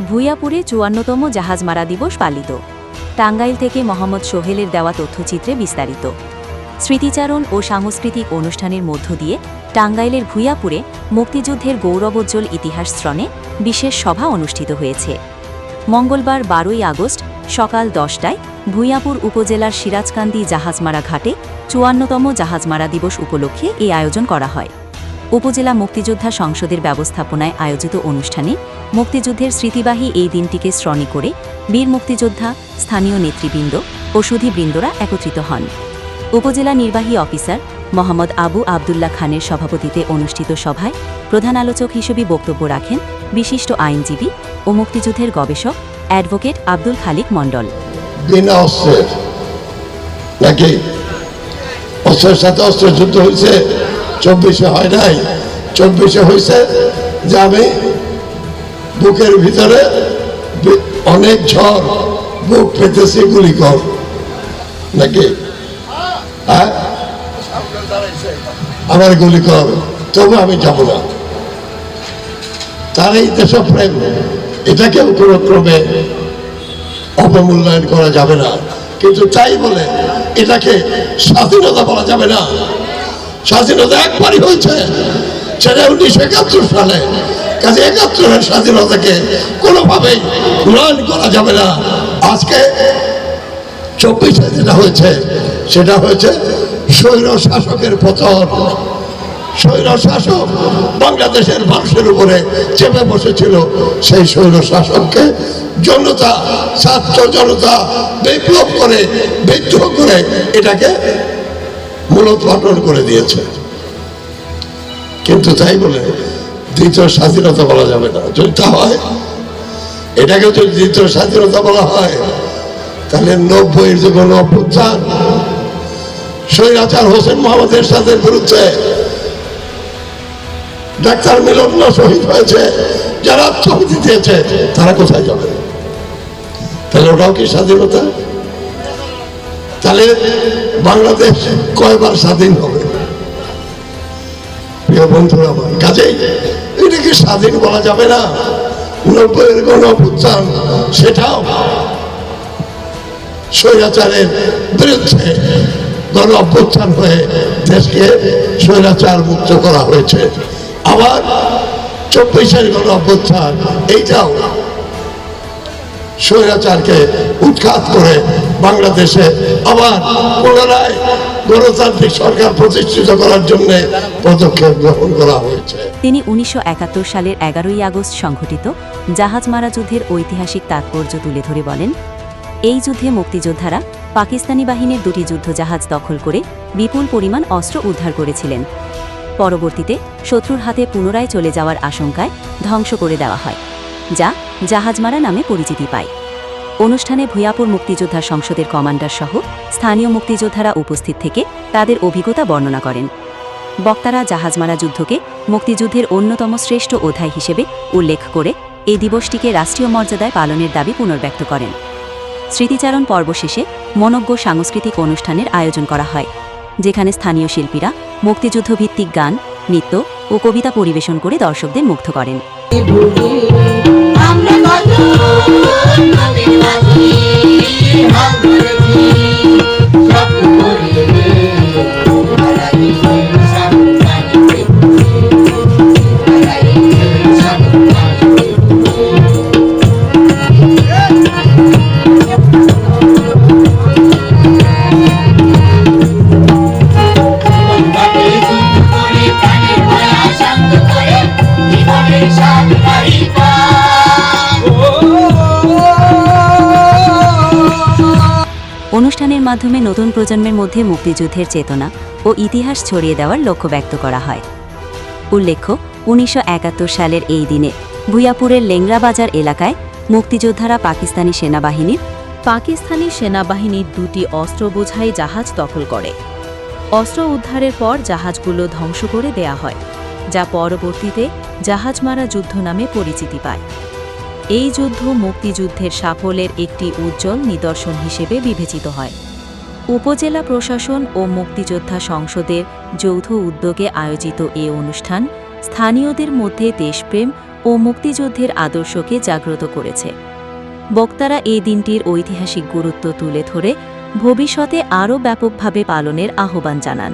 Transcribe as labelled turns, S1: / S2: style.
S1: ভূঁইয়াপুরে ৫৪তম জাহাজমারা দিবস পালিত। টাঙ্গাইল থেকে মোহাম্মদ সোহেলের দেওয়া তথ্যচিত্রে বিস্তারিত। স্মৃতিচারণ ও সাংস্কৃতিক অনুষ্ঠানের মধ্য দিয়ে টাঙ্গাইলের ভূঁইয়াপুরে মুক্তিযুদ্ধের গৌরবোজ্জ্বল ইতিহাস স্মরণে বিশেষ সভা অনুষ্ঠিত হয়েছে। মঙ্গলবার ১২ই আগস্ট সকাল ১০টায় ভূঁইয়াপুর উপজেলার সিরাজকান্দি জাহাজমারা ঘাটে ৫৪তম জাহাজমারা দিবস উপলক্ষে এই আয়োজন করা হয়। উপজেলা মুক্তিযোদ্ধা সংসদের ব্যবস্থাপনায় আয়োজিত অনুষ্ঠানে মুক্তিযুদ্ধের স্মৃতিবাহী এই দিনটিকে স্মরণ করে বীর মুক্তিযোদ্ধা, স্থানীয় নেতৃবৃন্দ ও সুধীবৃন্দরা একত্রিত হন। উপজেলা নির্বাহী অফিসার মোহাম্মদ আবু আবদুল্লাহ খানের সভাপতিত্বে অনুষ্ঠিত সভায় প্রধান আলোচক হিসেবে বক্তব্য রাখেন বিশিষ্ট আইনজীবী ও মুক্তিযুদ্ধের গবেষক অ্যাডভোকেট আব্দুল খালিক মণ্ডল।
S2: বিনা অস্ত্রের নাকি অস্ত্রের সাথে অস্ত্র যুদ্ধ হয়েছে, ২৪-এ হয় নাই, ২৪-এ হয়েছে যে আমি বুকের ভিতরে অনেক ঝড়, বুক পেতেছি, গুলি কর নাকি, হ্যাঁ আমার গুলি কর, তবু আমি যাব না। তার এই দেশপ্রেম, এটাকেও কোনো ক্রমে অবমূল্যায়ন করা যাবে না। কিন্তু তাই বলে এটাকে স্বাধীনতা বলা যাবে না। স্বাধীনতা একবারই হয়েছে, সেটা ১৯৭১ সালে। কাজে ৭১-এর স্বাধীনতাকে কোনোভাবেই গ্রহণ করা যাবে না। আজকে ২৪-এ যেটা হয়েছে সেটা হয়েছে স্বৈর শাসকের পতন। স্বৈর শাসক বাংলাদেশের মানুষের উপরে চেপে বসেছিল। সেই স্বৈর শাসককে জনতা, ছাত্র জনতা বিপ্লব করে, বিদ্রোহ করে এটাকে মূলোৎপাটন করে দিয়েছে। কিন্তু তাই বলে দ্বিতীয় স্বাধীনতা বলা যাবে না। যদি তা হয়, এটাকে যদি দ্বিতীয় স্বাধীনতা বলা হয়, তাহলে ৯০-এর যে গণ অভ্যুত্থান, স্বৈরাচার হোসেন মোহাম্মদ এরশাদের বিরুদ্ধে ডাক্তার মিলন শহীদ হয়েছে, যারা আত্মাহুতি দিয়েছে, তারা কোথায় যাবে? তাহলে ওটাও কি স্বাধীনতা? তাহলে বাংলাদেশ কয়বার স্বাধীন হবে? প্রিয় বন্ধুরা আমার, কাজেই এটাকে স্বাধীন বলা যাবে না। ৯০-এর গণ অভ্যুত্থান, সেটাও স্বৈরাচারের বিরুদ্ধে গণ অভ্যুত্থান হয়ে দেশকে স্বৈরাচার মুক্ত করা হয়েছে। আবার ২৪-এর গণ অভ্যুত্থান, এইটাও স্বৈরাচারকে উৎখাত করে বাংলাদেশে আবার পুনরায় গণতান্ত্রিক সরকার প্রতিষ্ঠিত করার জন্য পদক্ষেপ গ্রহণ করা হয়েছে।
S1: তিনি ১৯৭১ সালের ১১ই আগস্ট সংঘটিত জাহাজমারা যুদ্ধের ঐতিহাসিক তাৎপর্য তুলে ধরে বলেন, এই যুদ্ধে মুক্তিযোদ্ধারা পাকিস্তানি বাহিনীর ২টি যুদ্ধজাহাজ দখল করে বিপুল পরিমাণ অস্ত্র উদ্ধার করেছিলেন। পরবর্তীতে শত্রুর হাতে পুনরায় চলে যাওয়ার আশঙ্কায় ধ্বংস করে দেওয়া হয়, যা জাহাজমারা নামে পরিচিতি পায়। অনুষ্ঠানে ভূঁইয়াপুর মুক্তিযোদ্ধা সংসদের কমান্ডার সহ স্থানীয় মুক্তিযোদ্ধারা উপস্থিত থেকে তাদের অভিজ্ঞতা বর্ণনা করেন। বক্তারা জাহাজমারা যুদ্ধকে মুক্তিযুদ্ধের অন্যতম শ্রেষ্ঠ অধ্যায় হিসেবে উল্লেখ করে এই দিবসটিকে রাষ্ট্রীয় মর্যাদায় পালনের দাবি পুনর্ব্যক্ত করেন। স্মৃতিচারণ পর্ব শেষে মনোজ্ঞ সাংস্কৃতিক অনুষ্ঠানের আয়োজন করা হয়, যেখানে স্থানীয় শিল্পীরা মুক্তিযুদ্ধভিত্তিক গান, নৃত্য ও কবিতা পরিবেশন করে দর্শকদের মুগ্ধ করেন। অনুষ্ঠানের মাধ্যমে নতুন প্রজন্মের মধ্যে মুক্তিযুদ্ধের চেতনা ও ইতিহাস ছড়িয়ে দেওয়ার লক্ষ্য ব্যক্ত করা হয়। উল্লেখ্য, ১৯৭১ সালের এই দিনে ভূঁইয়াপুরের লেংরাবাজার এলাকায় মুক্তিযোদ্ধারা পাকিস্তানি সেনাবাহিনীর ২টি অস্ত্রবোঝাই জাহাজ দখল করে। অস্ত্র উদ্ধারের পর জাহাজগুলো ধ্বংস করে দেয়া হয়, যা পরবর্তীতে জাহাজমারা যুদ্ধ নামে পরিচিতি পায়। এই যুদ্ধ মুক্তিযুদ্ধের সাফল্যের একটি উজ্জ্বল নিদর্শন হিসেবে বিবেচিত হয়। উপজেলা প্রশাসন ও মুক্তিযোদ্ধা সংসদের যৌথ উদ্যোগে আয়োজিত এ অনুষ্ঠান স্থানীয়দের মধ্যে দেশপ্রেম ও মুক্তিযুদ্ধের আদর্শকে জাগ্রত করেছে। বক্তারা এই দিনটির ঐতিহাসিক গুরুত্ব তুলে ধরে ভবিষ্যতে আরও ব্যাপকভাবে পালনের আহ্বান জানান।